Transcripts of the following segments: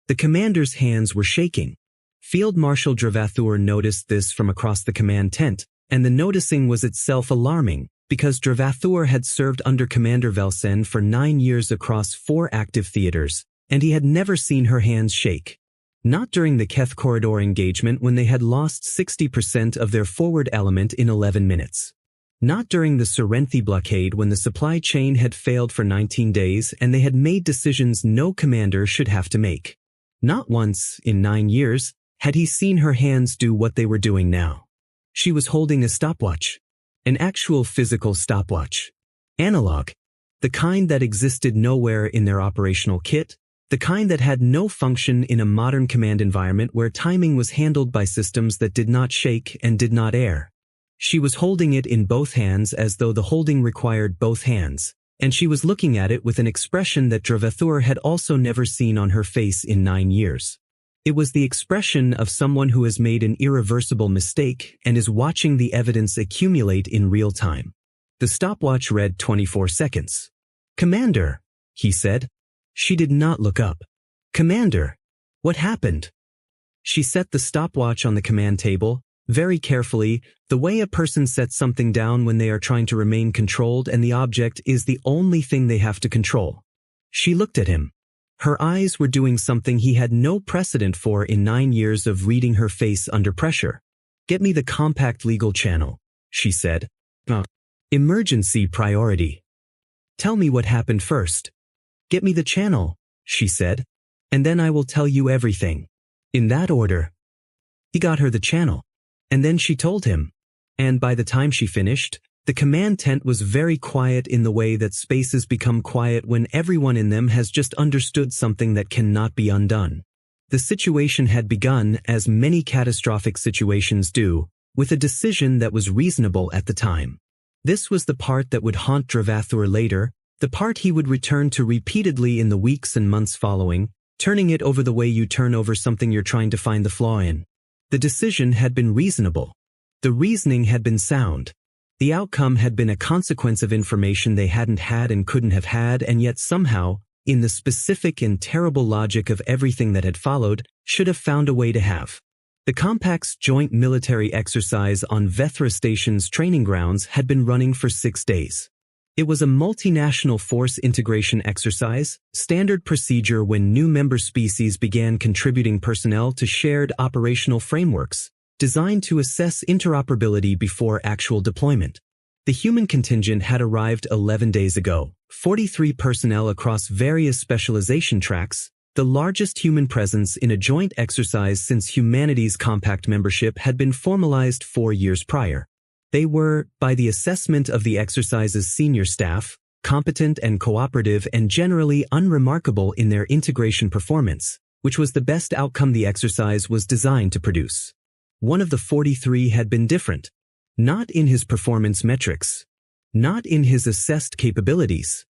The commander's hands were shaking. Field Marshal Dravathur noticed this from across the command tent, and the noticing was itself alarming, because Dravathur had served under Commander Velsen for 9 years across 4 active theaters, and he had never seen her hands shake. Not during the Keth Corridor engagement when they had lost 60% of their forward element in 11 minutes. Not during the Serenthi blockade when the supply chain had failed for 19 days and they had made decisions no commander should have to make. Not once, in 9 years, had he seen her hands do what they were doing now. She was holding a stopwatch. An actual physical stopwatch. Analog. The kind that existed nowhere in their operational kit. The kind that had no function in a modern command environment where timing was handled by systems that did not shake and did not err. She was holding it in both hands as though the holding required both hands, and she was looking at it with an expression that Dravathur had also never seen on her face in 9 years. It was the expression of someone who has made an irreversible mistake and is watching the evidence accumulate in real time. The stopwatch read 24 seconds. "Commander," he said. She did not look up. "Commander, what happened?" She set the stopwatch on the command table, very carefully, the way a person sets something down when they are trying to remain controlled and the object is the only thing they have to control. She looked at him. Her eyes were doing something he had no precedent for in 9 years of reading her face under pressure. "Get me the compact legal channel," she said. Emergency priority. "Tell me what happened first." "Get me the channel," she said, "and then I will tell you everything. In that order." He got her the channel. And then she told him. And by the time she finished, the command tent was very quiet in the way that spaces become quiet when everyone in them has just understood something that cannot be undone. The situation had begun, as many catastrophic situations do, with a decision that was reasonable at the time. This was the part that would haunt Dravathur later, the part he would return to repeatedly in the weeks and months following, turning it over the way you turn over something you're trying to find the flaw in. The decision had been reasonable. The reasoning had been sound. The outcome had been a consequence of information they hadn't had and couldn't have had, and yet somehow, in the specific and terrible logic of everything that had followed, should have found a way to have. The Compact's joint military exercise on Vethra Station's training grounds had been running for 6 days. It was a multinational force integration exercise, standard procedure when new member species began contributing personnel to shared operational frameworks, designed to assess interoperability before actual deployment. The human contingent had arrived 11 days ago, 43 personnel across various specialization tracks, the largest human presence in a joint exercise since humanity's Compact membership had been formalized 4 years prior. They were, by the assessment of the exercise's senior staff, competent and cooperative and generally unremarkable in their integration performance, which was the best outcome the exercise was designed to produce. One of the 43 had been different. Not in his performance metrics. Not in his assessed capabilities.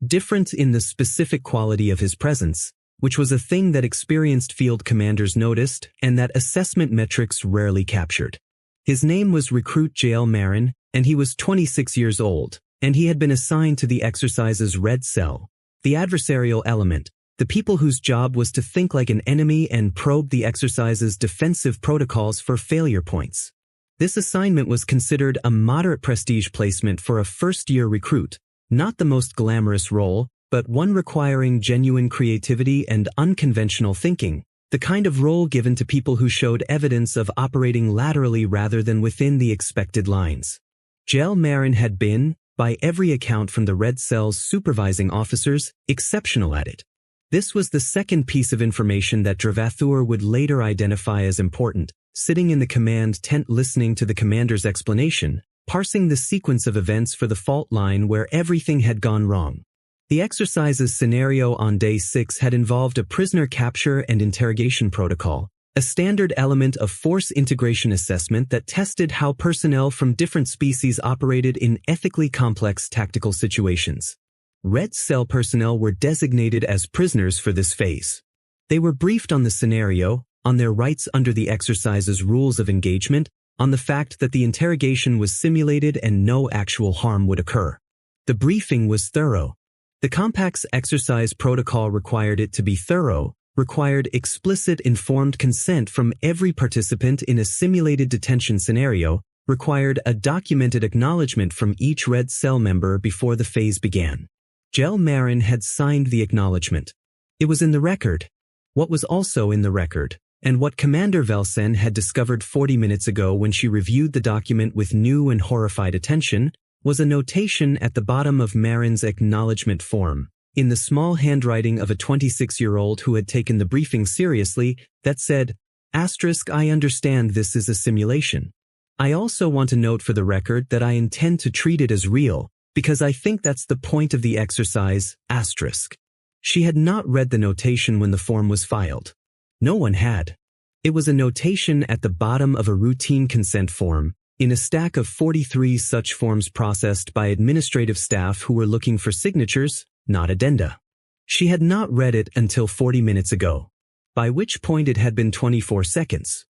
Different in the specific quality of his presence, which was a thing that experienced field commanders noticed and that assessment metrics rarely captured. His name was Recruit Jael Marin, and he was 26 years old, and he had been assigned to the exercise's Red Cell, the adversarial element, the people whose job was to think like an enemy and probe the exercise's defensive protocols for failure points. This assignment was considered a moderate prestige placement for a first-year recruit, not the most glamorous role, but one requiring genuine creativity and unconventional thinking. The kind of role given to people who showed evidence of operating laterally rather than within the expected lines. Jael Marin had been, by every account from the Red Cell's supervising officers, exceptional at it. This was the second piece of information that Dravathur would later identify as important, sitting in the command tent listening to the commander's explanation, parsing the sequence of events for the fault line where everything had gone wrong. The exercise's scenario on Day 6 had involved a prisoner capture and interrogation protocol, a standard element of force integration assessment that tested how personnel from different species operated in ethically complex tactical situations. Red Cell personnel were designated as prisoners for this phase. They were briefed on the scenario, on their rights under the exercise's rules of engagement, on the fact that the interrogation was simulated and no actual harm would occur. The briefing was thorough. The Compact's exercise protocol required it to be thorough, required explicit informed consent from every participant in a simulated detention scenario, required a documented acknowledgement from each red cell member before the phase began. Jel Marin had signed the acknowledgement. It was in the record. What was also in the record, and what Commander Velsen had discovered 40 minutes ago when she reviewed the document with new and horrified attention, was a notation at the bottom of Marin's acknowledgement form, in the small handwriting of a 26-year-old who had taken the briefing seriously, that said, "I understand this is a simulation. I also want to note for the record that I intend to treat it as real, because I think that's the point of the exercise, *." She had not read the notation when the form was filed. No one had. It was a notation at the bottom of a routine consent form, in a stack of 43 such forms processed by administrative staff who were looking for signatures, not addenda. She had not read it until 40 minutes ago, by which point it had been 24 seconds.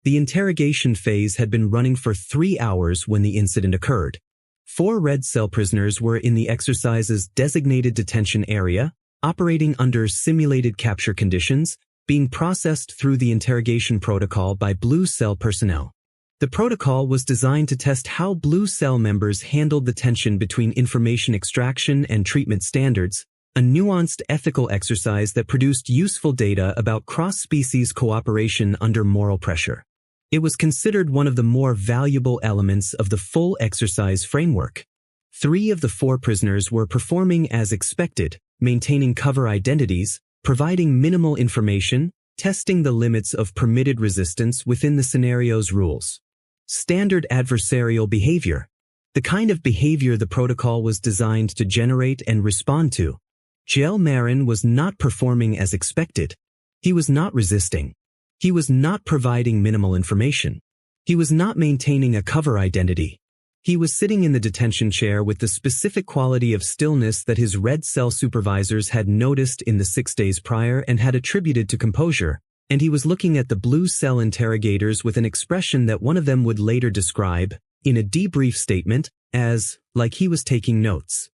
The interrogation phase had been running for 3 hours when the incident occurred. 4 red cell prisoners were in the exercise's designated detention area, operating under simulated capture conditions, being processed through the interrogation protocol by blue cell personnel. The protocol was designed to test how blue cell members handled the tension between information extraction and treatment standards, a nuanced ethical exercise that produced useful data about cross-species cooperation under moral pressure. It was considered one of the more valuable elements of the full exercise framework. 3 of the 4 prisoners were performing as expected, maintaining cover identities, providing minimal information, testing the limits of permitted resistance within the scenario's rules. Standard adversarial behavior. The kind of behavior the protocol was designed to generate and respond to. Jel Marin was not performing as expected. He was not resisting. He was not providing minimal information. He was not maintaining a cover identity. He was sitting in the detention chair with the specific quality of stillness that his red cell supervisors had noticed in the 6 days prior and had attributed to composure, and he was looking at the blue cell interrogators with an expression that one of them would later describe, in a debrief statement, as, like he was taking notes.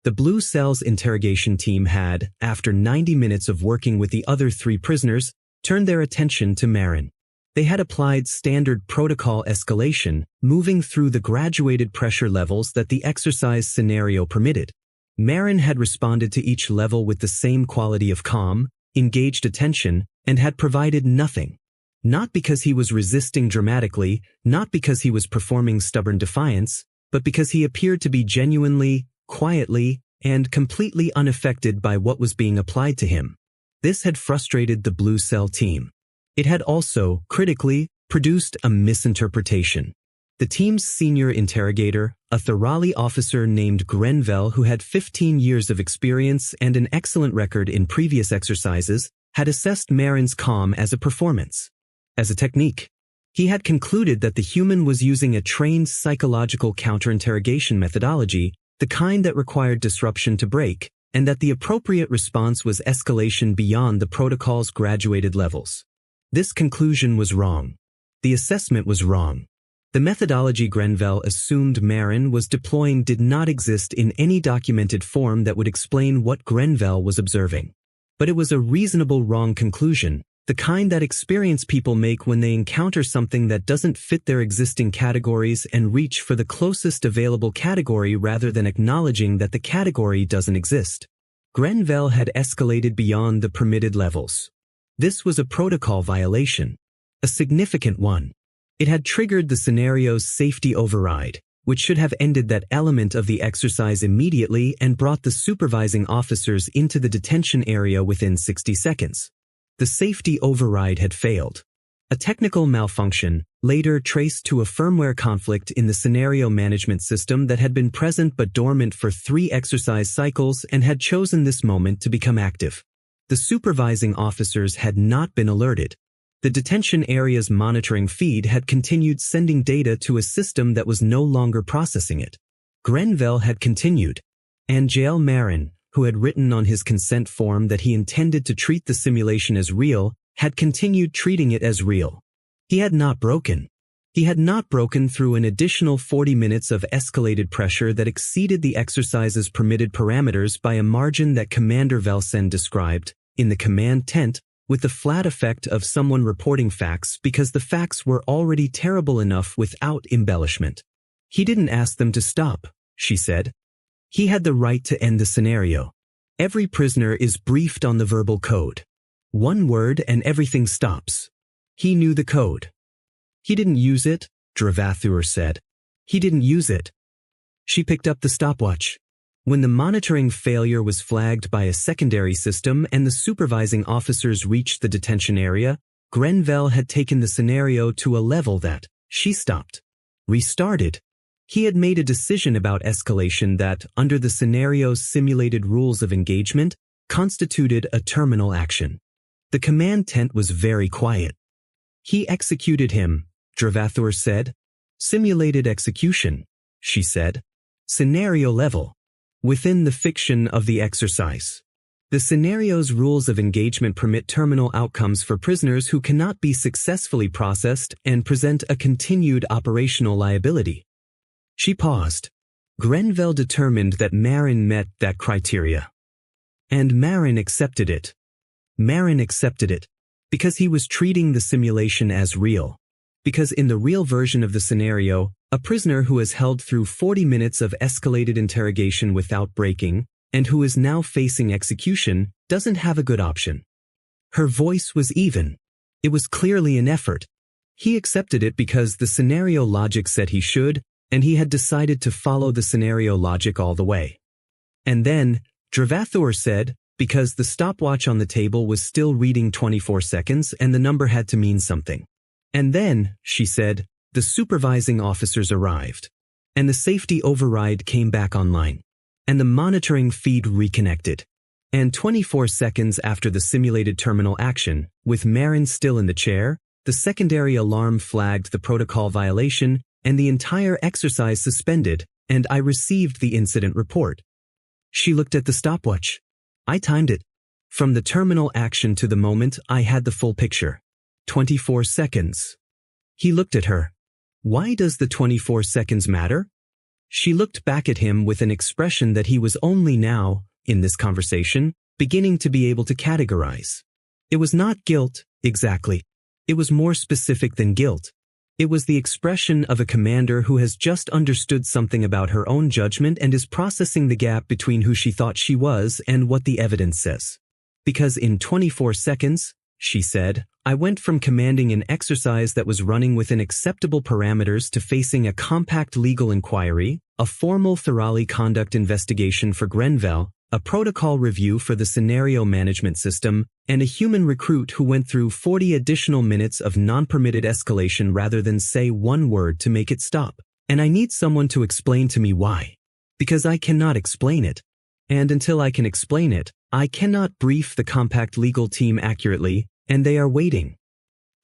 The blue cell's interrogation team had, after 90 minutes of working with the other 3 prisoners, turned their attention to Marin. They had applied standard protocol escalation, moving through the graduated pressure levels that the exercise scenario permitted. Marin had responded to each level with the same quality of calm, engaged attention, and had provided nothing. Not because he was resisting dramatically, not because he was performing stubborn defiance, but because he appeared to be genuinely, quietly, and completely unaffected by what was being applied to him. This had frustrated the blue cell team. It had also, critically, produced a misinterpretation. The team's senior interrogator, a Thorali officer named Grenville who had 15 years of experience and an excellent record in previous exercises, had assessed Marin's calm as a performance. As a technique. He had concluded that the human was using a trained psychological counterinterrogation methodology, the kind that required disruption to break, and that the appropriate response was escalation beyond the protocol's graduated levels. This conclusion was wrong. The assessment was wrong. The methodology Grenville assumed Marin was deploying did not exist in any documented form that would explain what Grenville was observing. But it was a reasonable wrong conclusion, the kind that experienced people make when they encounter something that doesn't fit their existing categories and reach for the closest available category rather than acknowledging that the category doesn't exist. Grenville had escalated beyond the permitted levels. This was a protocol violation. A significant one. It had triggered the scenario's safety override, which should have ended that element of the exercise immediately and brought the supervising officers into the detention area within 60 seconds. The safety override had failed. A technical malfunction, later traced to a firmware conflict in the scenario management system that had been present but dormant for 3 exercise cycles and had chosen this moment to become active. The supervising officers had not been alerted. The detention area's monitoring feed had continued sending data to a system that was no longer processing it. Grenville had continued, and Jel Marin, who had written on his consent form that he intended to treat the simulation as real, had continued treating it as real. He had not broken. He had not broken through an additional 40 minutes of escalated pressure that exceeded the exercise's permitted parameters by a margin that Commander Velsen described, in the command tent, with the flat effect of someone reporting facts because the facts were already terrible enough without embellishment. He didn't ask them to stop, she said. He had the right to end the scenario. Every prisoner is briefed on the verbal code. One word and everything stops. He knew the code. He didn't use it, Dravathur said. He didn't use it. She picked up the stopwatch. When the monitoring failure was flagged by a secondary system and the supervising officers reached the detention area, Grenville had taken the scenario to a level that, she stopped. Restarted. He had made a decision about escalation that, under the scenario's simulated rules of engagement, constituted a terminal action. The command tent was very quiet. He executed him, Dravathur said. Simulated execution, she said. Scenario level. Within the fiction of the exercise. The scenario's rules of engagement permit terminal outcomes for prisoners who cannot be successfully processed and present a continued operational liability. She paused. Grenville determined that Marin met that criteria. And Marin accepted it. Marin accepted it. Because he was treating the simulation as real. Because in the real version of the scenario, a prisoner who has held through 40 minutes of escalated interrogation without breaking, and who is now facing execution, doesn't have a good option. Her voice was even. It was clearly an effort. He accepted it because the scenario logic said he should, and he had decided to follow the scenario logic all the way. And then, Dravathur said, because the stopwatch on the table was still reading 24 seconds and the number had to mean something. And then, she said, the supervising officers arrived. And the safety override came back online. And the monitoring feed reconnected. And 24 seconds after the simulated terminal action, with Marin still in the chair, the secondary alarm flagged the protocol violation and the entire exercise suspended, and I received the incident report. She looked at the stopwatch. I timed it. From the terminal action to the moment I had the full picture. 24 seconds. He looked at her. Why does the 24 seconds matter? She looked back at him with an expression that he was only now, in this conversation, beginning to be able to categorize. It was not guilt, exactly. It was more specific than guilt. It was the expression of a commander who has just understood something about her own judgment and is processing the gap between who she thought she was and what the evidence says. Because in 24 seconds, she said, I went from commanding an exercise that was running within acceptable parameters to facing a compact legal inquiry, a formal thoroughly conduct investigation for Grenville, a protocol review for the scenario management system, and a human recruit who went through 40 additional minutes of non-permitted escalation rather than say one word to make it stop. And I need someone to explain to me why. Because I cannot explain it. And until I can explain it, I cannot brief the compact legal team accurately, and they are waiting.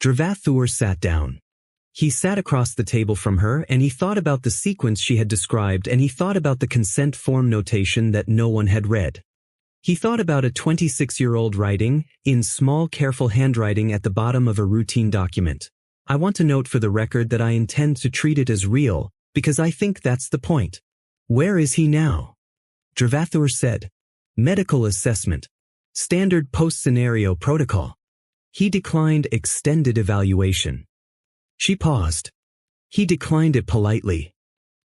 Dravathur sat down. He sat across the table from her and he thought about the sequence she had described and he thought about the consent form notation that no one had read. He thought about a 26-year-old writing, in small careful handwriting at the bottom of a routine document. I want to note for the record that I intend to treat it as real, because I think that's the point. Where is he now? Dravathur said. Medical assessment. Standard post-scenario protocol. He declined extended evaluation. She paused. He declined it politely.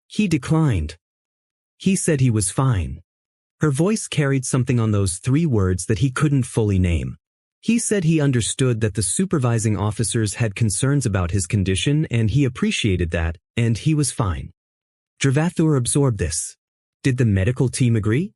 He declined. He said he was fine. Her voice carried something on those 3 words that he couldn't fully name. He said he understood that the supervising officers had concerns about his condition and he appreciated that, and he was fine. Dravathur absorbed this. Did the medical team agree?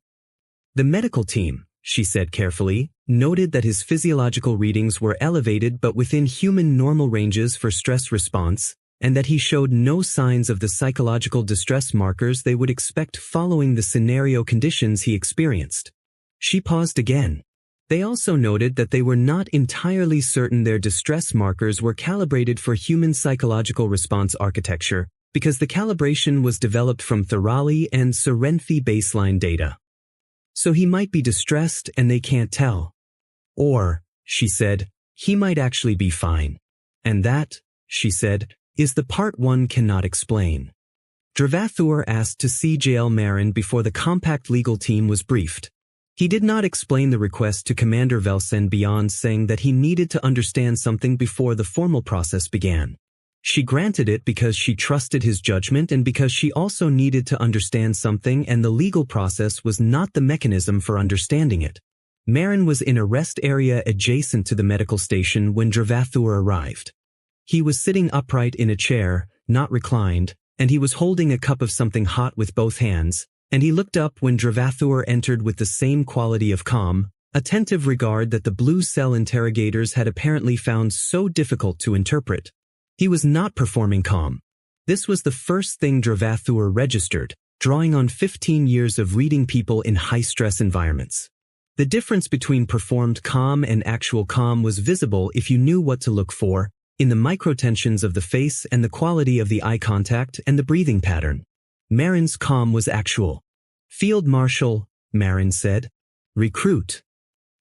The medical team, she said carefully, noted that his physiological readings were elevated but within human normal ranges for stress response, and that he showed no signs of the psychological distress markers they would expect following the scenario conditions he experienced. She paused again. They also noted that they were not entirely certain their distress markers were calibrated for human psychological response architecture, because the calibration was developed from Thorali and Serenthi baseline data. So he might be distressed and they can't tell. Or, she said, he might actually be fine. And that, she said, is the part one cannot explain. Dravathur asked to see JL Marin before the compact legal team was briefed. He did not explain the request to Commander Velsen beyond saying that he needed to understand something before the formal process began. She granted it because she trusted his judgment and because she also needed to understand something, and the legal process was not the mechanism for understanding it. Marin was in a rest area adjacent to the medical station when Dravathur arrived. He was sitting upright in a chair, not reclined, and he was holding a cup of something hot with both hands, and he looked up when Dravathur entered with the same quality of calm, attentive regard that the blue cell interrogators had apparently found so difficult to interpret. He was not performing calm. This was the first thing Dravathur registered, drawing on 15 years of reading people in high-stress environments. The difference between performed calm and actual calm was visible if you knew what to look for, in the microtensions of the face and the quality of the eye contact and the breathing pattern. Marin's calm was actual. "Field Marshal," Marin said. "Recruit."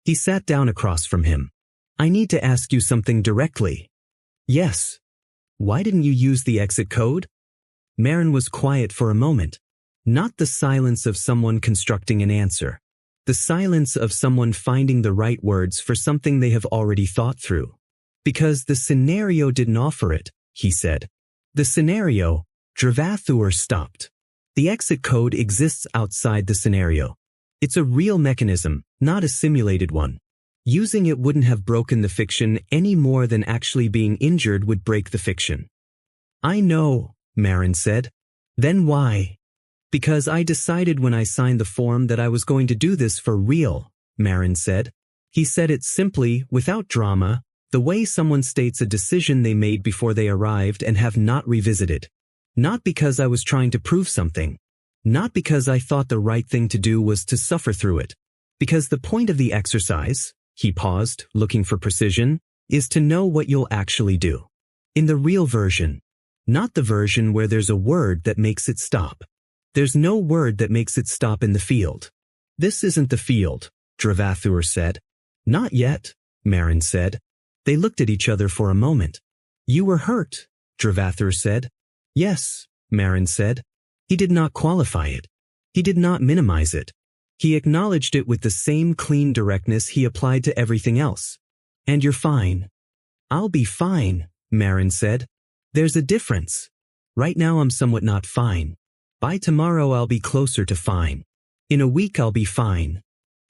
He sat down across from him. "I need to ask you something directly." "Yes." "Why didn't you use the exit code?" Marin was quiet for a moment. Not the silence of someone constructing an answer. The silence of someone finding the right words for something they have already thought through. "Because the scenario didn't offer it," he said. "The scenario?" Dravathur stopped. "The exit code exists outside the scenario. It's a real mechanism, not a simulated one. Using it wouldn't have broken the fiction any more than actually being injured would break the fiction." "I know," Marin said. "Then why?" "Because I decided when I signed the form that I was going to do this for real," Marin said. He said it simply, without drama, the way someone states a decision they made before they arrived and have not revisited. "Not because I was trying to prove something. Not because I thought the right thing to do was to suffer through it. Because the point of the exercise," he paused, looking for precision, "is to know what you'll actually do. In the real version. Not the version where there's a word that makes it stop. There's no word that makes it stop in the field." "This isn't the field," Dravathur said. "Not yet," Marin said. They looked at each other for a moment. "You were hurt," Dravathur said. "Yes," Marin said. He did not qualify it. He did not minimize it. He acknowledged it with the same clean directness he applied to everything else. "And you're fine." "I'll be fine," Marin said. "There's a difference. Right now I'm somewhat not fine. By tomorrow I'll be closer to fine. In a week I'll be fine."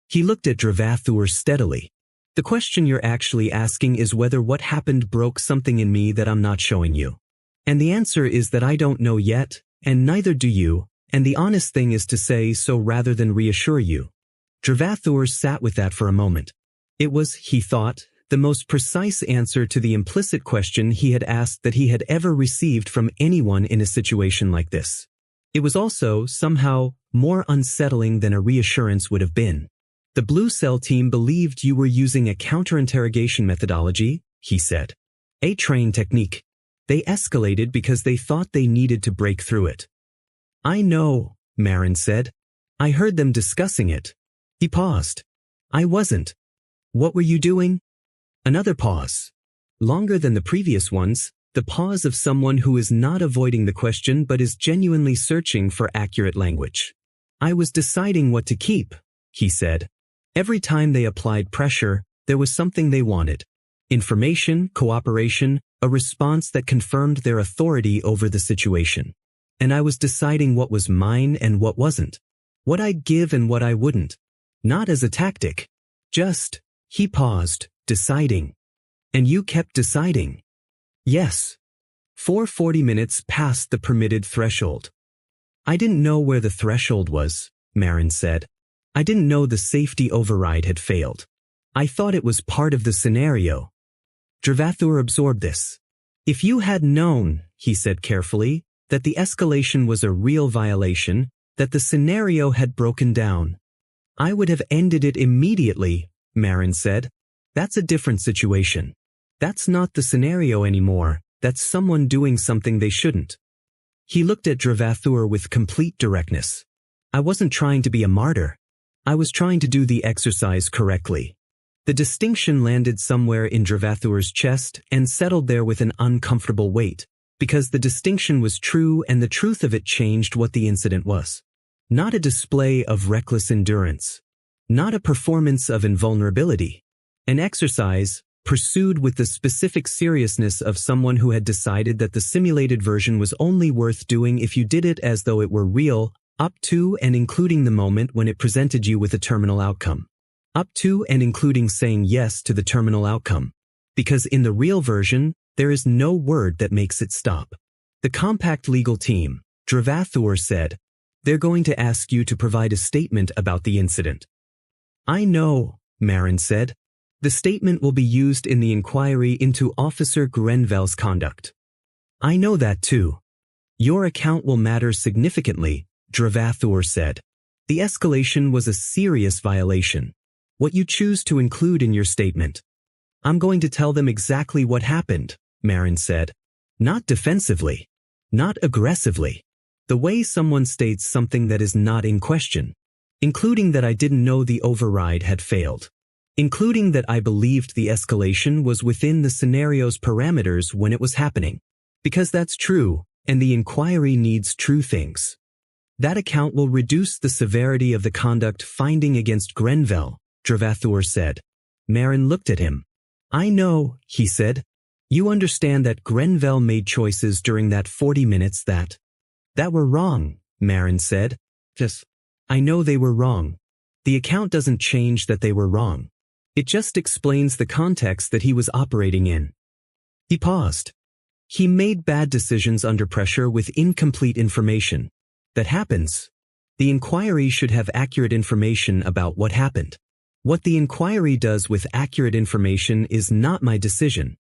He looked at Dravathur steadily. "The question you're actually asking is whether what happened broke something in me that I'm not showing you. And the answer is that I don't know yet, and neither do you, and the honest thing is to say so rather than reassure you." Dravathur sat with that for a moment. It was, he thought, the most precise answer to the implicit question he had asked that he had ever received from anyone in a situation like this. It was also, somehow, more unsettling than a reassurance would have been. "The Blue Cell team believed you were using a counter-interrogation methodology," he said. "A trained technique. They escalated because they thought they needed to break through it." "I know," Marin said. "I heard them discussing it." He paused. "I wasn't." "What were you doing?" Another pause. Longer than the previous ones, the pause of someone who is not avoiding the question but is genuinely searching for accurate language. "I was deciding what to keep," he said. Every time they applied pressure, there was something they wanted. Information, cooperation, a response that confirmed their authority over the situation. And I was deciding what was mine and what wasn't. What I'd give and what I wouldn't. Not as a tactic. Just, he paused, deciding. "And you kept deciding?" "Yes." 4:40 minutes past the permitted threshold. "I didn't know where the threshold was," Marin said. "I didn't know the safety override had failed. I thought it was part of the scenario." Dravathur absorbed this. "If you had known," he said carefully, "that the escalation was a real violation, that the scenario had broken down, I would have ended it immediately," Marin said. "That's a different situation. That's not the scenario anymore, that's someone doing something they shouldn't." He looked at Dravathur with complete directness. "I wasn't trying to be a martyr. I was trying to do the exercise correctly." The distinction landed somewhere in Dravathur's chest and settled there with an uncomfortable weight, because the distinction was true and the truth of it changed what the incident was. Not a display of reckless endurance. not a performance of invulnerability. An exercise, pursued with the specific seriousness of someone who had decided that the simulated version was only worth doing if you did it as though it were real, up to and including the moment when it presented you with a terminal outcome. Up to and including saying yes to the terminal outcome. Because in the real version, there is no word that makes it stop. The compact legal team, Dravathur said, they're going to ask you to provide a statement about the incident. I know, Marin said. The statement will be used in the inquiry into Officer Grenville's conduct. I know that too. Your account will matter significantly, Dravathur said. The escalation was a serious violation. What you choose to include in your statement. I'm going to tell them exactly what happened, Marin said. Not defensively. Not aggressively. The way someone states something that is not in question. Including that I didn't know the override had failed. Including that I believed the escalation was within the scenario's parameters when it was happening. Because that's true, and the inquiry needs true things. That account will reduce the severity of the conduct finding against Grenville, Dravathur said. Marin looked at him. I know, he said. You understand that Grenville made choices during that 40 minutes that were wrong, Marin said. I know they were wrong. The account doesn't change that they were wrong. It just explains the context that he was operating in. He paused. He made bad decisions under pressure with incomplete information. That happens. The inquiry should have accurate information about what happened. What the inquiry does with accurate information is not my decision.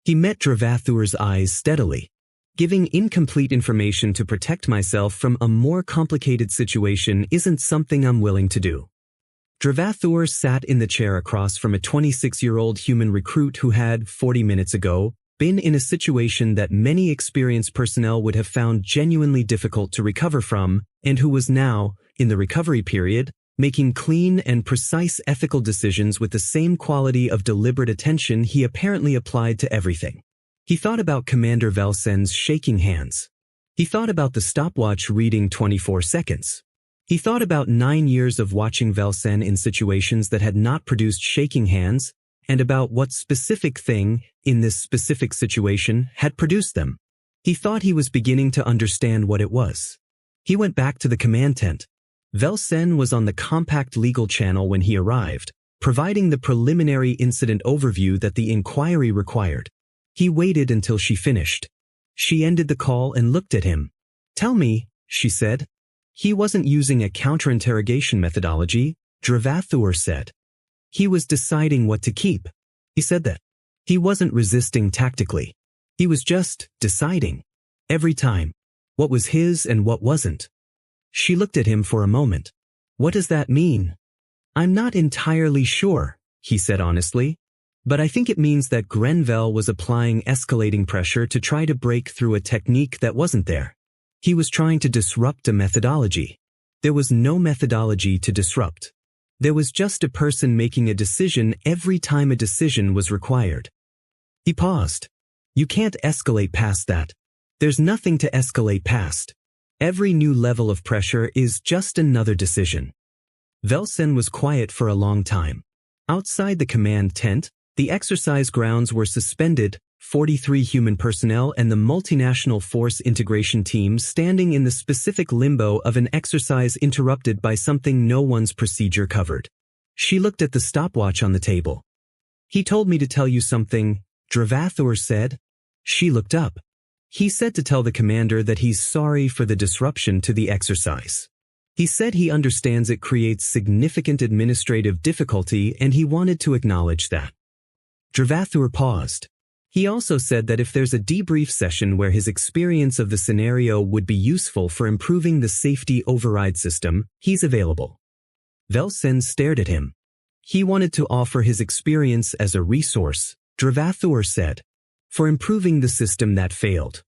He met Dravathur's eyes steadily. Giving incomplete information to protect myself from a more complicated situation isn't something I'm willing to do. Dravathur sat in the chair across from a 26-year-old human recruit who had, 40 minutes ago, been in a situation that many experienced personnel would have found genuinely difficult to recover from, and who was now, in the recovery period, making clean and precise ethical decisions with the same quality of deliberate attention he apparently applied to everything. He thought about Commander Velsen's shaking hands. He thought about the stopwatch reading 24 seconds. He thought about 9 years of watching Velsen in situations that had not produced shaking hands, and about what specific thing, in this specific situation, had produced them. He thought he was beginning to understand what it was. He went back to the command tent. Velsen was on the compact legal channel when he arrived, providing the preliminary incident overview that the inquiry required. He waited until she finished. She ended the call and looked at him. Tell me, she said. He wasn't using a counterinterrogation methodology, Dravathur said. He was deciding what to keep. He said that. He wasn't resisting tactically. He was just deciding. Every time. What was his and what wasn't. She looked at him for a moment. What does that mean? I'm not entirely sure, he said honestly. But I think it means that Grenville was applying escalating pressure to try to break through a technique that wasn't there. He was trying to disrupt a methodology. There was no methodology to disrupt. There was just a person making a decision every time a decision was required. He paused. You can't escalate past that. There's nothing to escalate past. Every new level of pressure is just another decision. Velsen was quiet for a long time. Outside the command tent, the exercise grounds were suspended, 43 human personnel and the multinational force integration team standing in the specific limbo of an exercise interrupted by something no one's procedure covered. She looked at the stopwatch on the table. He told me to tell you something, Dravathur said. She looked up. He said to tell the commander that he's sorry for the disruption to the exercise. He said he understands it creates significant administrative difficulty and he wanted to acknowledge that. Dravathur paused. He also said that if there's a debrief session where his experience of the scenario would be useful for improving the safety override system, he's available. Velsen stared at him. He wanted to offer his experience as a resource, Dravathur said, for improving the system that failed.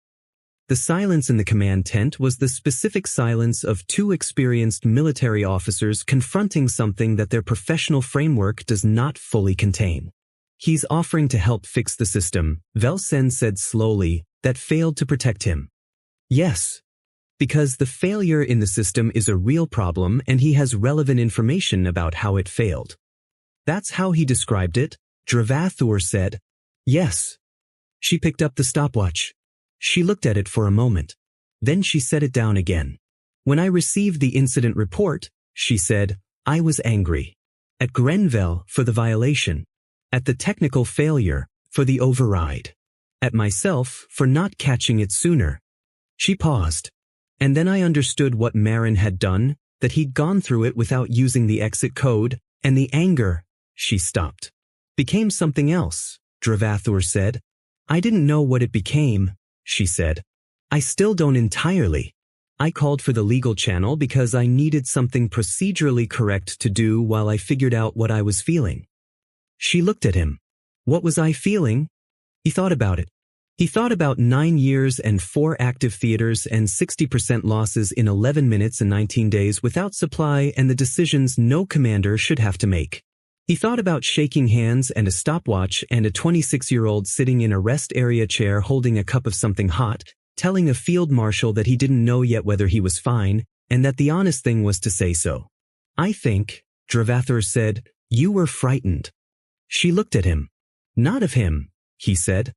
The silence in the command tent was the specific silence of two experienced military officers confronting something that their professional framework does not fully contain. He's offering to help fix the system, Velsen said slowly, that failed to protect him. Yes. Because the failure in the system is a real problem and he has relevant information about how it failed. That's how he described it, Dravathur said. Yes. She picked up the stopwatch. She looked at it for a moment. Then she set it down again. When I received the incident report, she said, I was angry. At Grenville for the violation. At the technical failure for the override. At myself for not catching it sooner. She paused. And then I understood what Marin had done, that he'd gone through it without using the exit code, and the anger, she stopped. Became something else, Dravathur said. I didn't know what it became, she said. I still don't entirely. I called for the legal channel because I needed something procedurally correct to do while I figured out what I was feeling. She looked at him. What was I feeling? He thought about it. He thought about 9 years and 4 active theaters and 60% losses in 11 minutes and 19 days without supply and the decisions no commander should have to make. He thought about shaking hands and a stopwatch and a 26-year-old sitting in a rest area chair holding a cup of something hot, telling a field marshal that he didn't know yet whether he was fine, and that the honest thing was to say so. I think, Dravathur said, you were frightened. She looked at him. Not of him, he said.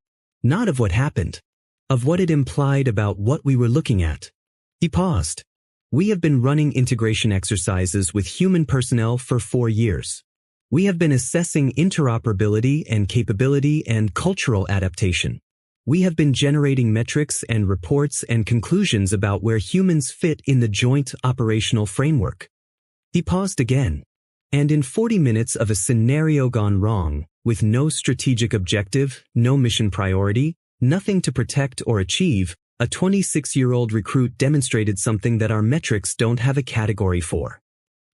Not of what happened. Of what it implied about what we were looking at. He paused. We have been running integration exercises with human personnel for 4 years. We have been assessing interoperability and capability and cultural adaptation. We have been generating metrics and reports and conclusions about where humans fit in the joint operational framework. He paused again. And in 40 minutes of a scenario gone wrong, with no strategic objective, no mission priority, nothing to protect or achieve, a 26-year-old recruit demonstrated something that our metrics don't have a category for.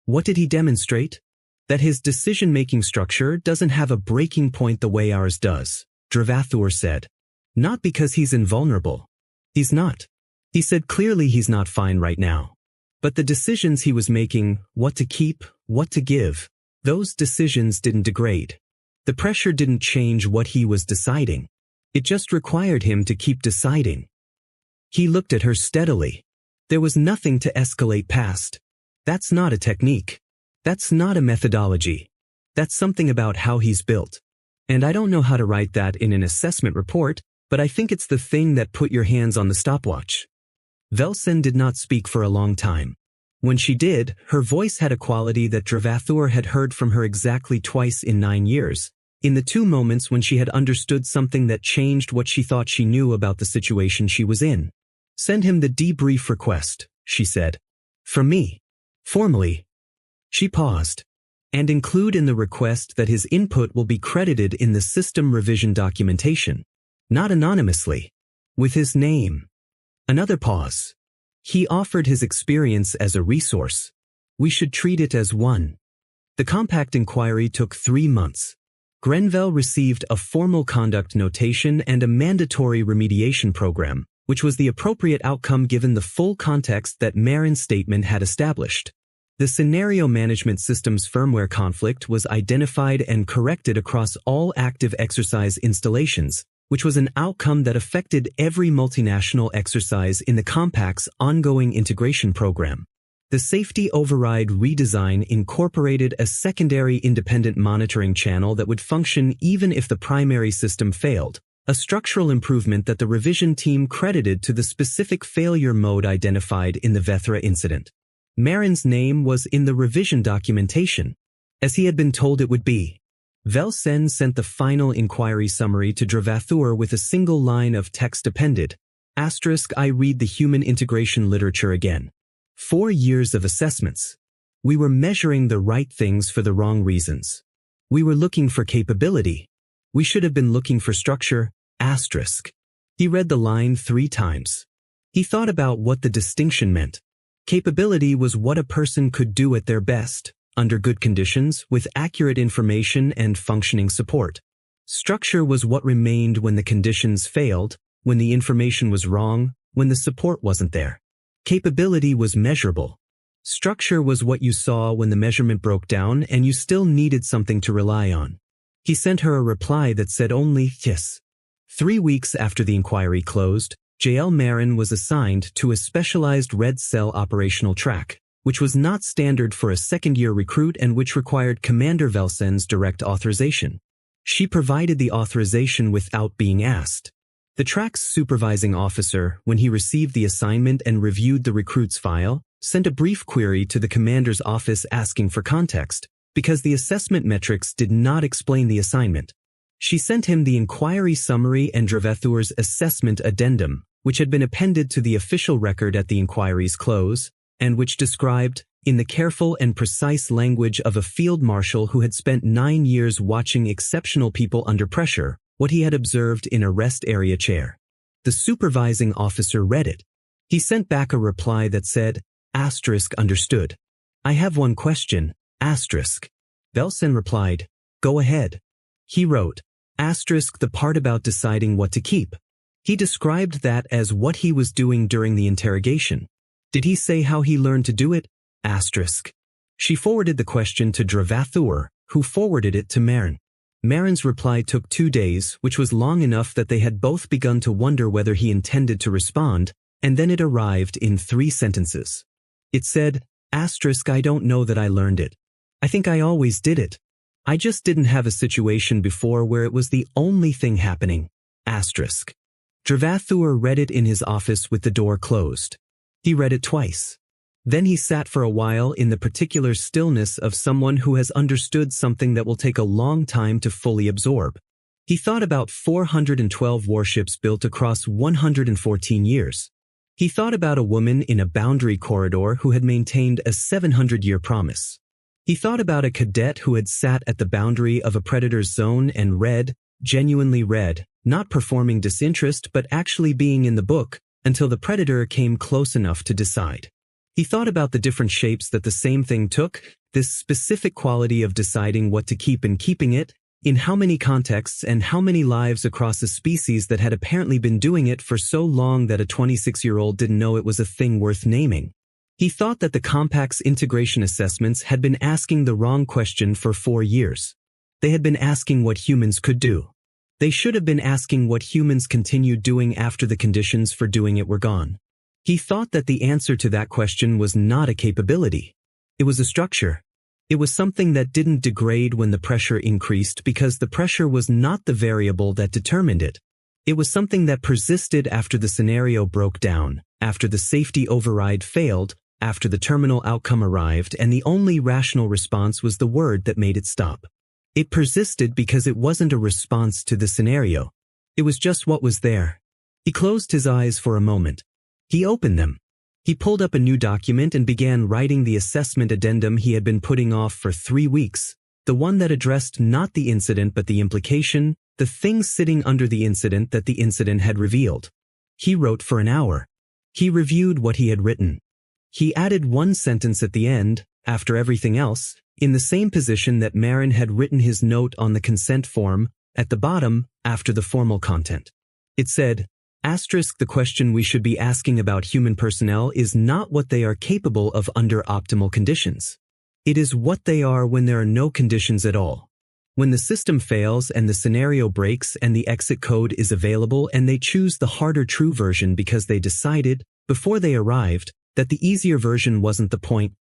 What did he demonstrate? That his decision-making structure doesn't have a breaking point the way ours does, Dravathur said. Not because he's invulnerable. He's not. He said clearly he's not fine right now. But the decisions he was making, what to keep, what to give, those decisions didn't degrade. The pressure didn't change what he was deciding. It just required him to keep deciding. He looked at her steadily. There was nothing to escalate past. That's not a technique. That's not a methodology. That's something about how he's built. And I don't know how to write that in an assessment report, but I think it's the thing that put your hands on the stopwatch. Velsen did not speak for a long time. When she did, her voice had a quality that Dravathur had heard from her exactly twice in 9 years, in the 2 moments when she had understood something that changed what she thought she knew about the situation she was in. Send him the debrief request, she said. From me. Formally. She paused. And include in the request that his input will be credited in the system revision documentation. Not anonymously. With his name. Another pause. He offered his experience as a resource. We should treat it as one. The compact inquiry took 3 months. Grenville received a formal conduct notation and a mandatory remediation program, which was the appropriate outcome given the full context that Marin's statement had established. The scenario management system's firmware conflict was identified and corrected across all active exercise installations, which was an outcome that affected every multinational exercise in the Compact's ongoing integration program. The safety override redesign incorporated a secondary independent monitoring channel that would function even if the primary system failed, a structural improvement that the revision team credited to the specific failure mode identified in the Vethra incident. Marin's name was in the revision documentation, as he had been told it would be. Velsen sent the final inquiry summary to Dravathur with a single line of text appended. I read the human integration literature again. 4 years of assessments. We were measuring the right things for the wrong reasons. We were looking for capability. We should have been looking for structure. He read the line 3 times. He thought about what the distinction meant. Capability was what a person could do at their best, under good conditions, with accurate information and functioning support. Structure was what remained when the conditions failed, when the information was wrong, when the support wasn't there. Capability was measurable. Structure was what you saw when the measurement broke down and you still needed something to rely on. He sent her a reply that said only yes. 3 weeks after the inquiry closed, JL Marin was assigned to a specialized red cell operational track, which was not standard for a second-year recruit and which required Commander Velsen's direct authorization. She provided the authorization without being asked. The track's supervising officer, when he received the assignment and reviewed the recruit's file, sent a brief query to the commander's office asking for context, because the assessment metrics did not explain the assignment. She sent him the inquiry summary and Dravathur's assessment addendum, which had been appended to the official record at the inquiry's close, and which described, in the careful and precise language of a field marshal who had spent 9 years watching exceptional people under pressure, what he had observed in a rest area chair. The supervising officer read it. He sent back a reply that said, "Understood. I have one question, asterisk." Velsen replied, "Go ahead." He wrote, the part about deciding what to keep. He described that as what he was doing during the interrogation. Did he say how he learned to do it? She forwarded the question to Dravathur, who forwarded it to Marin. Marin's reply took 2 days, which was long enough that they had both begun to wonder whether he intended to respond, and then it arrived in 3 sentences. It said, "I don't know that I learned it. I think I always did it. I just didn't have a situation before where it was the only thing happening." Dravathur read it in his office with the door closed. He read it twice. Then he sat for a while in the particular stillness of someone who has understood something that will take a long time to fully absorb. He thought about 412 warships built across 114 years. He thought about a woman in a boundary corridor who had maintained a 700-year promise. He thought about a cadet who had sat at the boundary of a predator's zone and read, genuinely read, not performing disinterest but actually being in the book, until the predator came close enough to decide. He thought about the different shapes that the same thing took, this specific quality of deciding what to keep and keeping it, in how many contexts and how many lives across a species that had apparently been doing it for so long that a 26-year-old didn't know it was a thing worth naming. He thought that the Compact's integration assessments had been asking the wrong question for 4 years. They had been asking what humans could do. They should have been asking what humans continued doing after the conditions for doing it were gone. He thought that the answer to that question was not a capability. It was a structure. It was something that didn't degrade when the pressure increased because the pressure was not the variable that determined it. It was something that persisted after the scenario broke down, after the safety override failed, after the terminal outcome arrived, and the only rational response was the word that made it stop. It persisted because it wasn't a response to the scenario. It was just what was there. He closed his eyes for a moment. He opened them. He pulled up a new document and began writing the assessment addendum he had been putting off for 3 weeks, the one that addressed not the incident but the implication, the thing sitting under the incident that the incident had revealed. He wrote for an hour. He reviewed what he had written. He added 1 sentence at the end, after everything else, in the same position that Marin had written his note on the consent form, at the bottom, after the formal content. It said, "The question we should be asking about human personnel is not what they are capable of under optimal conditions. It is what they are when there are no conditions at all. When the system fails and the scenario breaks and the exit code is available and they choose the harder true version because they decided, before they arrived, that the easier version wasn't the point,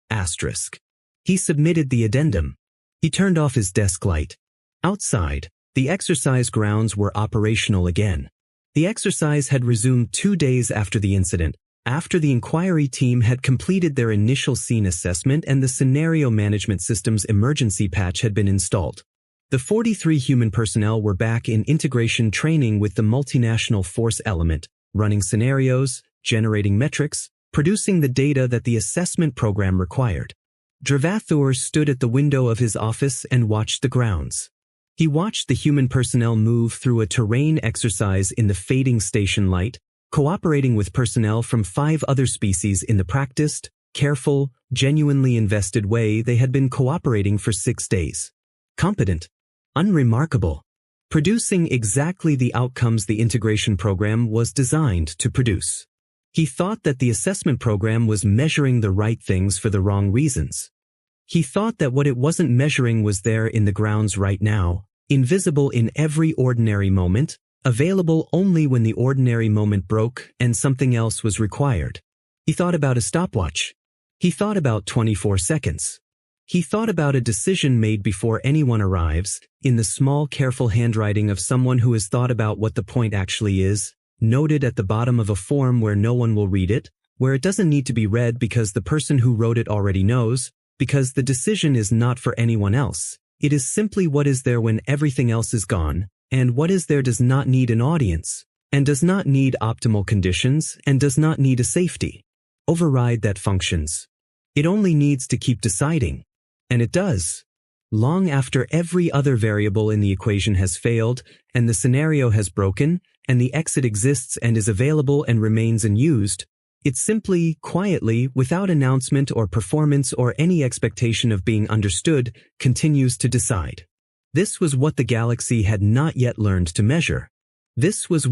He submitted the addendum. He turned off his desk light. Outside, the exercise grounds were operational again. The exercise had resumed 2 days after the incident, after the inquiry team had completed their initial scene assessment and the scenario management system's emergency patch had been installed. The 43 human personnel were back in integration training with the multinational force element, running scenarios, generating metrics, producing the data that the assessment program required. Dravathur stood at the window of his office and watched the grounds. He watched the human personnel move through a terrain exercise in the fading station light, cooperating with personnel from 5 other species in the practiced, careful, genuinely invested way they had been cooperating for 6 days. Competent. Unremarkable. Producing exactly the outcomes the integration program was designed to produce. He thought that the assessment program was measuring the right things for the wrong reasons. He thought that what it wasn't measuring was there in the grounds right now, invisible in every ordinary moment, Available only when the ordinary moment broke and something else was required. He thought about a stopwatch. He thought about 24 seconds. He thought about a decision made before anyone arrives, in the small careful handwriting of someone who has thought about what the point actually is, noted at the bottom of a form where no one will read it, where it doesn't need to be read because the person who wrote it already knows, because the decision is not for anyone else. It is simply what is there when everything else is gone, and what is there does not need an audience, and does not need optimal conditions, and does not need a safety override that functions. It only needs to keep deciding. And it does. Long after every other variable in the equation has failed, and the scenario has broken, and the exit exists and is available and remains unused, it simply, quietly, without announcement or performance or any expectation of being understood, continues to decide. This was what the galaxy had not yet learned to measure. This was